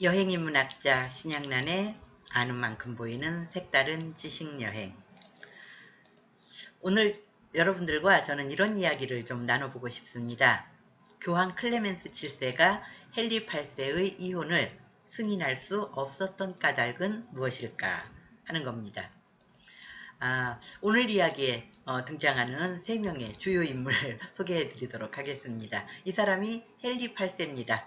여행인문학자 신양란의 아는 만큼 보이는 색다른 지식여행. 오늘 여러분들과 저는 이런 이야기를 좀 나눠보고 싶습니다. 교황 클레멘스 7세가 헨리 8세의 이혼을 승인할 수 없었던 까닭은 무엇일까 하는 겁니다. 오늘 이야기에 등장하는 3명의 주요 인물을 소개해 드리도록 하겠습니다. 이 사람이 헨리 8세입니다.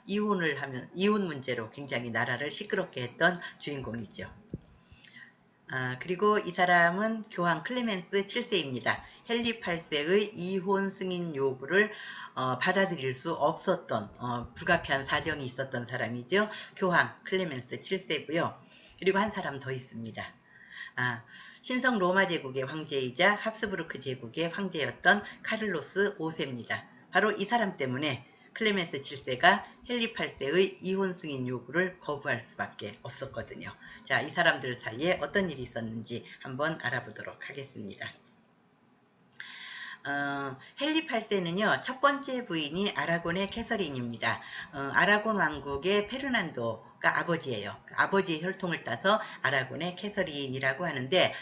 이혼 문제로 굉장히 나라를 시끄럽게 했던 주인공이죠. 그리고 이 사람은 교황 클레멘스 7세입니다. 헨리 8세의 이혼 승인 요구를 받아들일 수 없었던 불가피한 사정이 있었던 사람이죠. 교황 클레멘스 7세고요. 그리고 한 사람 더 있습니다. 신성 로마 제국의 황제이자 합스부르크 제국의 황제였던 카를로스 5세입니다. 바로 이 사람 때문에 클레멘스 7세가 헨리 8세의 이혼 승인 요구를 거부할 수밖에 없었거든요. 자, 이 사람들 사이에 어떤 일이 있었는지 한번 알아보도록 하겠습니다. 헨리 8세는요, 첫 번째 부인이 아라곤의 캐서린입니다. 아라곤 왕국의 페르난도가 아버지예요. 아버지의 혈통을 따서 아라곤의 캐서린이라고 하는데,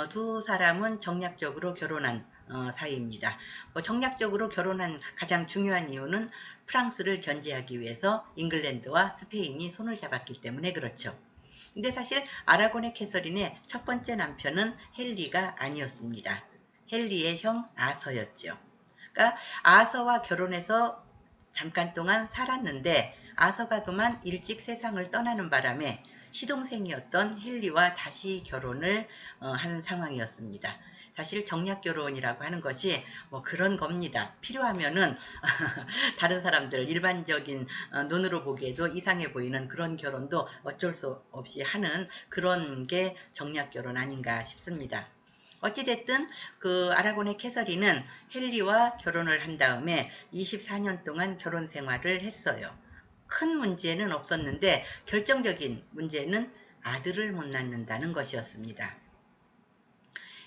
두 사람은 정략적으로 결혼한 사이입니다. 정략적으로 결혼한 가장 중요한 이유는 프랑스를 견제하기 위해서 잉글랜드와 스페인이 손을 잡았기 때문에 그렇죠. 근데 사실 아라곤의 캐서린의 첫 번째 남편은 헨리가 아니었습니다. 헨리의 형 아서였죠. 그러니까 아서와 결혼해서 잠깐 동안 살았는데 아서가 그만 일찍 세상을 떠나는 바람에 시동생이었던 헨리와 다시 결혼을 한 상황이었습니다. 사실 정략결혼이라고 하는 것이 그런 겁니다. 필요하면은 다른 사람들 일반적인 눈으로 보기에도 이상해 보이는 그런 결혼도 어쩔 수 없이 하는 그런 게 정략결혼 아닌가 싶습니다. 어찌됐든 그 아라곤의 캐서린은 헨리와 결혼을 한 다음에 24년 동안 결혼 생활을 했어요. 큰 문제는 없었는데 결정적인 문제는 아들을 못 낳는다는 것이었습니다.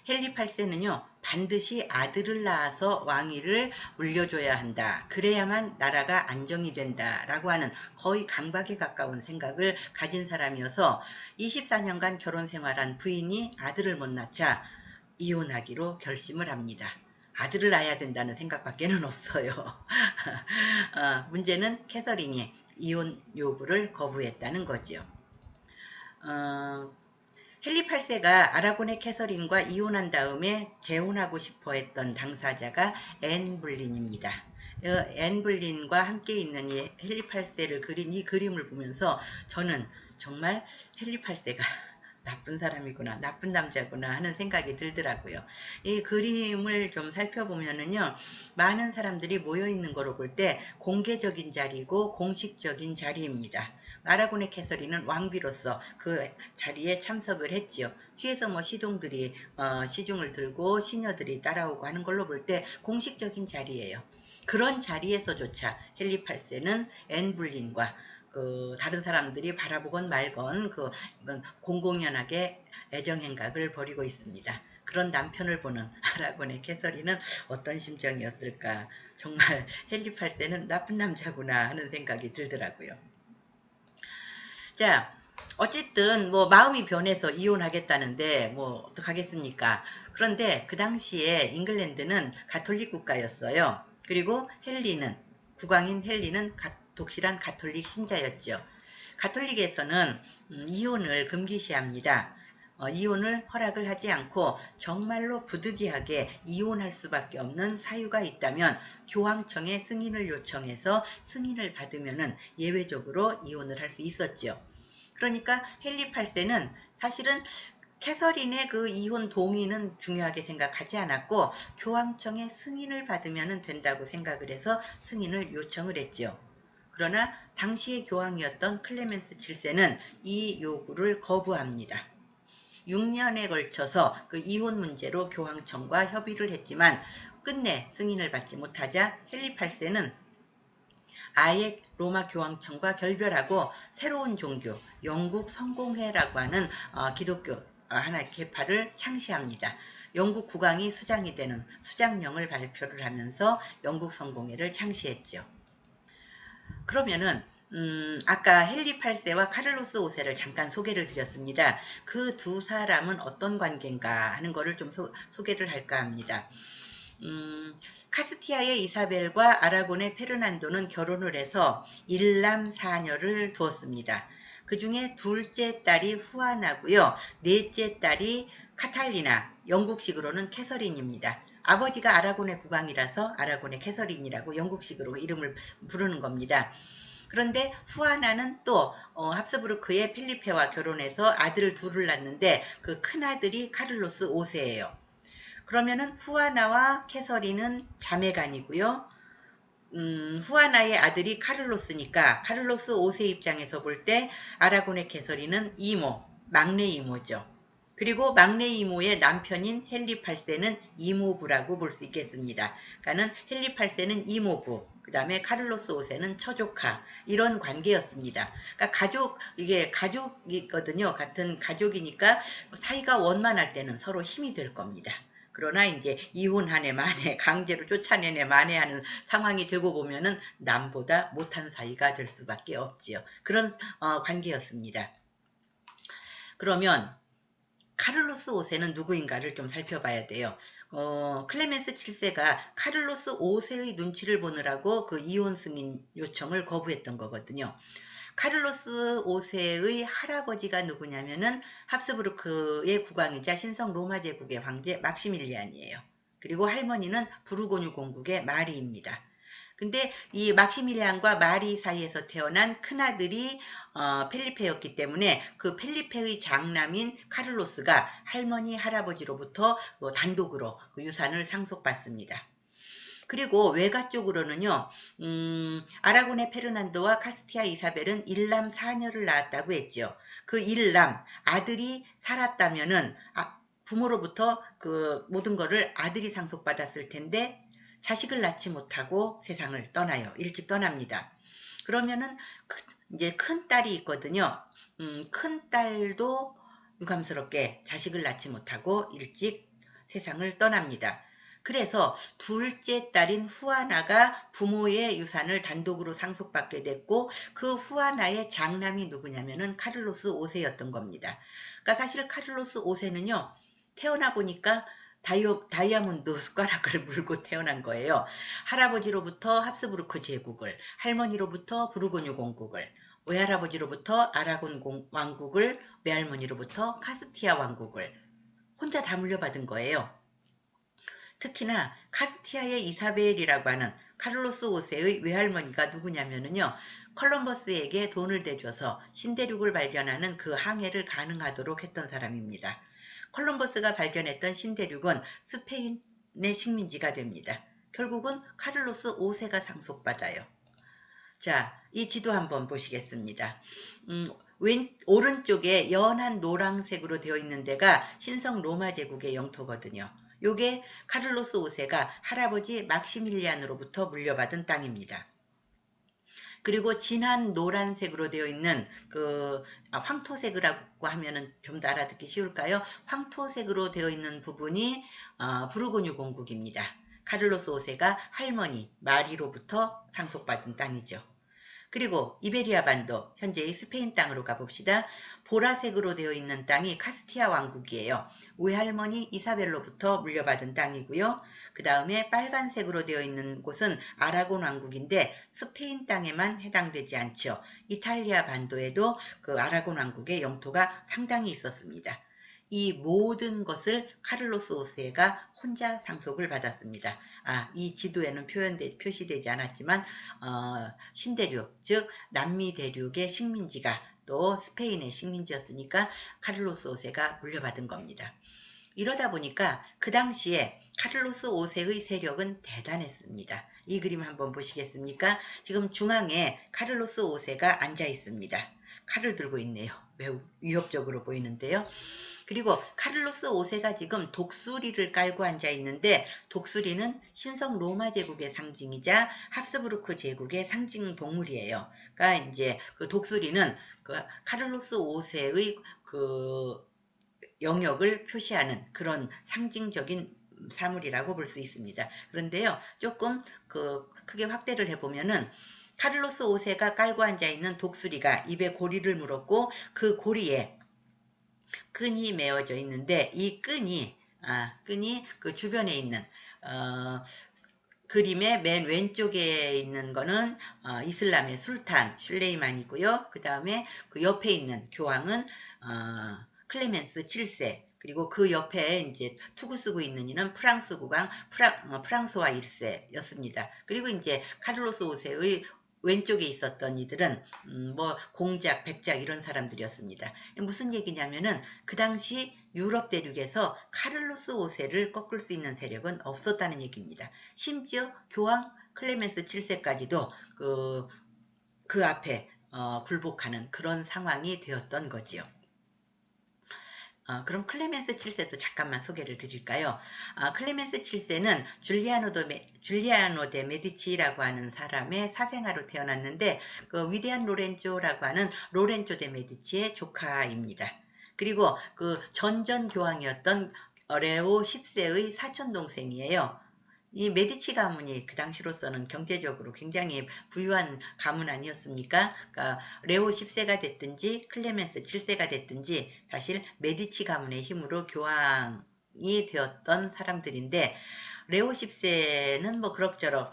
헨리 8세는요, 반드시 아들을 낳아서 왕위를 물려줘야 한다. 그래야만 나라가 안정이 된다. 라고 하는 거의 강박에 가까운 생각을 가진 사람이어서 24년간 결혼 생활한 부인이 아들을 못 낳자 이혼하기로 결심을 합니다. 아들을 낳아야 된다는 생각밖에는 없어요. 문제는 캐서린이 이혼 요구를 거부했다는 거죠. 헨리 8세가 아라곤의 캐서린과 이혼한 다음에 재혼하고 싶어 했던 당사자가 앤 불린입니다. 앤 불린과 함께 있는 이 헨리 8세를 그린 이 그림을 보면서 저는 정말 헨리 8세가 나쁜 사람이구나, 나쁜 남자구나 하는 생각이 들더라고요. 이 그림을 좀 살펴보면은요, 많은 사람들이 모여있는 거로 볼 때 공개적인 자리고 공식적인 자리입니다. 아라곤의 캐서린은 왕비로서 그 자리에 참석을 했지요. 뒤에서 시동들이 시중을 들고 시녀들이 따라오고 하는 걸로 볼 때 공식적인 자리예요. 그런 자리에서조차 헨리 8세는 앤 불린과 다른 사람들이 바라보건 말건 공공연하게 애정행각을 벌이고 있습니다. 그런 남편을 보는 아라곤의 캐서린은 어떤 심정이었을까? 정말 헨리 8세는 나쁜 남자구나 하는 생각이 들더라고요. 자, 어쨌든 마음이 변해서 이혼하겠다는데 어떡하겠습니까? 그런데 그 당시에 잉글랜드는 가톨릭 국가였어요. 그리고 국왕인 헨리는 독실한 가톨릭 신자였죠. 가톨릭에서는 이혼을 금기시합니다. 이혼을 허락을 하지 않고 정말로 부득이하게 이혼할 수밖에 없는 사유가 있다면 교황청에 승인을 요청해서 승인을 받으면은 예외적으로 이혼을 할 수 있었죠. 그러니까 헨리 8세는 사실은 캐서린의 그 이혼 동의는 중요하게 생각하지 않았고 교황청의 승인을 받으면 된다고 생각을 해서 승인을 요청을 했죠. 그러나 당시의 교황이었던 클레멘스 7세는 이 요구를 거부합니다. 6년에 걸쳐서 그 이혼 문제로 교황청과 협의를 했지만 끝내 승인을 받지 못하자 헨리 8세는 아예 로마 교황청과 결별하고 새로운 종교, 영국 성공회라고 하는 기독교 하나의 계파를 창시합니다. 영국 국왕이 수장이 되는 수장령을 발표를 하면서 영국 성공회를 창시했죠. 그러면은 아까 헨리 8세와 카를로스 5세를 잠깐 소개를 드렸습니다. 그 두 사람은 어떤 관계인가 하는 거를 좀 소개를 할까 합니다. 카스티아의 이사벨과 아라곤의 페르난도는 결혼을 해서 일남 사녀를 두었습니다. 그 중에 둘째 딸이 후아나고요. 넷째 딸이 카탈리나, 영국식으로는 캐서린입니다. 아버지가 아라곤의 국왕이라서 아라곤의 캐서린이라고 영국식으로 이름을 부르는 겁니다. 그런데 후아나는 또 합스부르크의 필리페와 결혼해서 아들을 둘을 낳는데 그 큰아들이 카를로스 5세예요. 그러면은 후아나와 캐서린은 자매간이고요. 후아나의 아들이 카를로스니까 카를로스 5세 입장에서 볼 때 아라곤의 캐서린은 이모, 막내 이모죠. 그리고 막내 이모의 남편인 헨리 8세는 이모부라고 볼 수 있겠습니다. 그러니까는 헨리 8세는 이모부, 그 다음에 카를로스 5세는 처조카, 이런 관계였습니다. 그러니까 이게 가족이거든요. 같은 가족이니까 사이가 원만할 때는 서로 힘이 될 겁니다. 그러나 이제 이혼한 애 만에 강제로 쫓아낸 애 만에 하는 상황이 되고 보면은 남보다 못한 사이가 될 수밖에 없지요. 그런 관계였습니다. 그러면 카를로스 5세는 누구인가를 좀 살펴봐야 돼요. 클레멘스 7세가 카를로스 5세의 눈치를 보느라고 그 이혼 승인 요청을 거부했던 거거든요. 카를로스 5세의 할아버지가 누구냐면은 합스부르크의 국왕이자 신성 로마 제국의 황제 막시밀리안이에요. 그리고 할머니는 부르고뉴 공국의 마리입니다. 근데 이 막시밀리안과 마리 사이에서 태어난 큰아들이 펠리페였기 때문에 그 펠리페의 장남인 카를로스가 할머니 할아버지로부터 단독으로 그 유산을 상속받습니다. 그리고 외가 쪽으로는요, 아라곤의 페르난도와 카스티아 이사벨은 일남 사녀를 낳았다고 했죠. 그 일남, 아들이 살았다면은 부모로부터 그 모든 거를 아들이 상속받았을 텐데 자식을 낳지 못하고 세상을 떠나요. 일찍 떠납니다. 그러면은 이제 큰 딸이 있거든요. 큰 딸도 유감스럽게 자식을 낳지 못하고 일찍 세상을 떠납니다. 그래서 둘째 딸인 후아나가 부모의 유산을 단독으로 상속받게 됐고 그 후아나의 장남이 누구냐면은 카를로스 5세였던 겁니다. 그러니까 사실 카를로스 5세는요. 태어나 보니까 다이아몬드 숟가락을 물고 태어난 거예요. 할아버지로부터 합스부르크 제국을, 할머니로부터 부르고뉴 공국을, 외할아버지로부터 아라곤 왕국을, 외할머니로부터 카스티아 왕국을 혼자 다 물려받은 거예요. 특히나 카스티아의 이사벨이라고 하는 카를로스 5세의 외할머니가 누구냐면요. 콜럼버스에게 돈을 대줘서 신대륙을 발견하는 그 항해를 가능하도록 했던 사람입니다. 콜럼버스가 발견했던 신대륙은 스페인의 식민지가 됩니다. 결국은 카를로스 5세가 상속받아요. 자, 이 지도 한번 보시겠습니다. 오른쪽에 연한 노란색으로 되어 있는 데가 신성 로마 제국의 영토거든요. 요게 카를로스 5세가 할아버지 막시밀리안으로부터 물려받은 땅입니다. 그리고 진한 노란색으로 되어 있는 황토색이라고 하면은 좀 더 알아듣기 쉬울까요? 황토색으로 되어 있는 부분이 부르고뉴 공국입니다. 카를로스 5세가 할머니 마리로부터 상속받은 땅이죠. 그리고 이베리아 반도, 현재의 스페인 땅으로 가봅시다. 보라색으로 되어 있는 땅이 카스티아 왕국이에요. 외할머니 이사벨로부터 물려받은 땅이고요. 그 다음에 빨간색으로 되어 있는 곳은 아라곤 왕국인데 스페인 땅에만 해당되지 않죠. 이탈리아 반도에도 그 아라곤 왕국의 영토가 상당히 있었습니다. 이 모든 것을 카를로스 5세가 혼자 상속을 받았습니다. 이 지도에는 표시되지 않았지만 신대륙, 즉 남미 대륙의 식민지가 또 스페인의 식민지였으니까 카를로스 5세가 물려받은 겁니다. 이러다 보니까 그 당시에 카를로스 5세의 세력은 대단했습니다. 이 그림 한번 보시겠습니까? 지금 중앙에 카를로스 5세가 앉아 있습니다. 칼을 들고 있네요. 매우 위협적으로 보이는데요. 그리고 카를로스 5세가 지금 독수리를 깔고 앉아 있는데 독수리는 신성 로마 제국의 상징이자 합스부르크 제국의 상징 동물이에요. 그러니까 이제 그 독수리는 그 카를로스 5세의 그 영역을 표시하는 그런 상징적인 사물이라고 볼 수 있습니다. 그런데요, 조금 크게 확대를 해보면은 카를로스 5세가 깔고 앉아있는 독수리가 입에 고리를 물었고 그 고리에 끈이 메어져 있는데 이 끈이 그 주변에 있는 그림의 맨 왼쪽에 있는 거는 이슬람의 술탄 슐레이만이고요. 그 다음에 그 옆에 있는 교황은 클레멘스 7세, 그리고 그 옆에 이제 투구 쓰고 있는 이는 프랑스 국왕 프랑소와 1세였습니다. 그리고 이제 카를로스 5세의 왼쪽에 있었던 이들은 뭐 공작, 백작 이런 사람들이었습니다. 무슨 얘기냐면은 그 당시 유럽 대륙에서 카를로스 5세를 꺾을 수 있는 세력은 없었다는 얘기입니다. 심지어 교황 클레멘스 7세까지도 그 앞에 굴복하는 그런 상황이 되었던 거지요. 그럼 클레멘스 7세도 잠깐만 소개를 드릴까요? 클레멘스 7세는 줄리아노 데 메디치라고 하는 사람의 사생아로 태어났는데 그 위대한 로렌조라고 하는 로렌조 데 메디치의 조카입니다. 그리고 그 전전 교황이었던 레오 10세의 사촌동생이에요. 이 메디치 가문이 그 당시로서는 경제적으로 굉장히 부유한 가문 아니었습니까? 그러니까 레오 10세가 됐든지 클레멘스 7세가 됐든지 사실 메디치 가문의 힘으로 교황이 되었던 사람들인데 레오 10세는 뭐 그럭저럭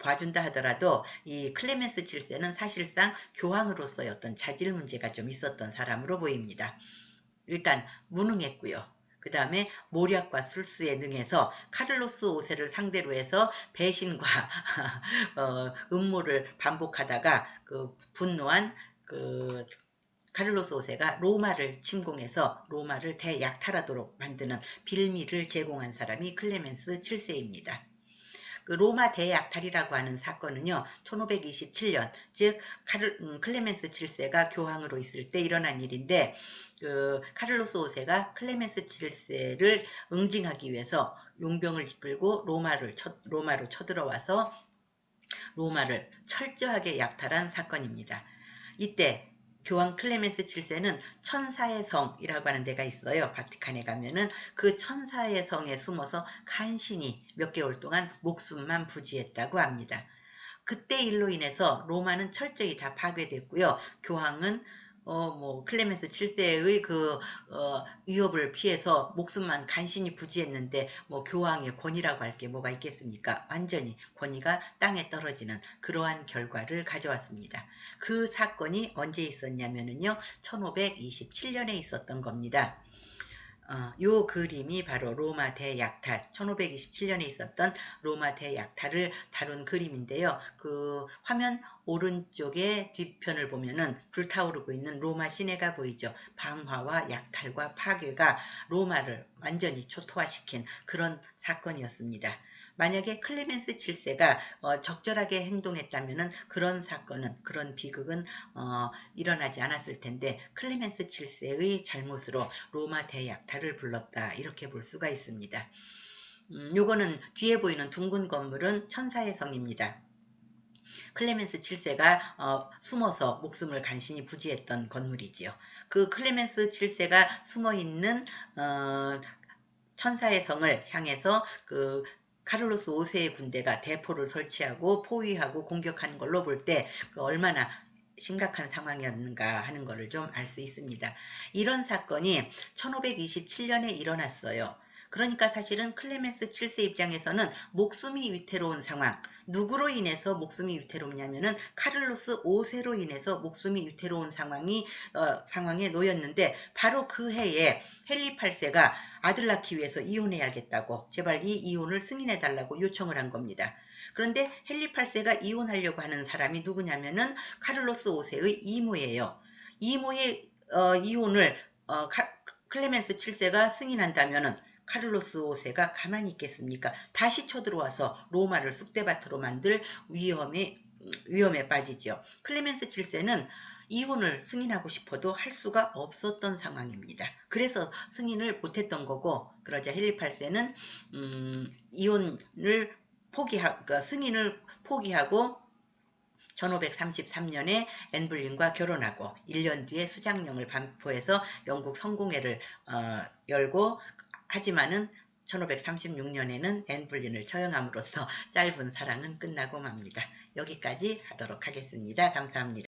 봐준다 하더라도 이 클레멘스 7세는 사실상 교황으로서의 어떤 자질 문제가 좀 있었던 사람으로 보입니다. 일단 무능했고요. 그 다음에 모략과 술수에 능해서 카를로스 5세를 상대로 해서 배신과 음모를 반복하다가 그 분노한 그 카를로스 5세가 로마를 침공해서 로마를 대약탈하도록 만드는 빌미를 제공한 사람이 클레멘스 7세입니다. 그 로마 대약탈이라고 하는 사건은요, 1527년, 즉 클레멘스 7세가 교황으로 있을 때 일어난 일인데 그 카를로스 5세가 클레멘스 7세를 응징하기 위해서 용병을 이끌고 로마로 쳐들어와서 로마를 철저하게 약탈한 사건입니다. 이때 교황 클레멘스 7세는 천사의 성이라고 하는 데가 있어요. 바티칸에 가면은 그 천사의 성에 숨어서 간신히 몇 개월 동안 목숨만 부지했다고 합니다. 그때 일로 인해서 로마는 철저히 다 파괴됐고요. 교황은 클레멘스 7세의 위협을 피해서 목숨만 간신히 부지했는데 교황의 권위라고 할 게 뭐가 있겠습니까? 완전히 권위가 땅에 떨어지는 그러한 결과를 가져왔습니다. 그 사건이 언제 있었냐면요, 1527년에 있었던 겁니다. 요 그림이 바로 로마 대약탈, 1527년에 있었던 로마 대약탈을 다룬 그림인데요. 그 화면 오른쪽에 뒤편을 보면은 불타오르고 있는 로마 시내가 보이죠. 방화와 약탈과 파괴가 로마를 완전히 초토화시킨 그런 사건이었습니다. 만약에 클레멘스 7세가 적절하게 행동했다면 그런 사건은, 그런 비극은 일어나지 않았을 텐데 클레멘스 7세의 잘못으로 로마 대약탈을 불렀다, 이렇게 볼 수가 있습니다. 요거는 뒤에 보이는 둥근 건물은 천사의 성입니다. 클레멘스 7세가 숨어서 목숨을 간신히 부지했던 건물이지요. 그 클레멘스 7세가 숨어있는 천사의 성을 향해서 그 카를로스 5세의 군대가 대포를 설치하고 포위하고 공격하는 걸로 볼 때 얼마나 심각한 상황이었는가 하는 것을 좀 알 수 있습니다. 이런 사건이 1527년에 일어났어요. 그러니까 사실은 클레멘스 7세 입장에서는 목숨이 위태로운 상황, 누구로 인해서 목숨이 위태롭냐면은 카를로스 5세로 인해서 목숨이 위태로운 상황에 놓였는데, 바로 그 해에 헨리 8세가 아들 낳기 위해서 이혼해야겠다고 제발 이 이혼을 승인해달라고 요청을 한 겁니다. 그런데 헨리 8세가 이혼하려고 하는 사람이 누구냐면은 카를로스 5세의 이모예요. 이모의 이혼을 클레멘스 7세가 승인한다면은 카를로스 5세가 가만히 있겠습니까? 다시 쳐들어와서 로마를 쑥대밭으로 만들 위험에 빠지죠. 클레멘스 7세는 이혼을 승인하고 싶어도 할 수가 없었던 상황입니다. 그래서 승인을 못했던 거고, 그러자 헨리 8세는 이혼을 승인을 포기하고 1533년에 앤블린과 결혼하고 1년 뒤에 수장령을 반포해서 영국 성공회를 열고, 하지만은 1536년에는 앤블린을 처형함으로써 짧은 사랑은 끝나고 맙니다. 여기까지 하도록 하겠습니다. 감사합니다.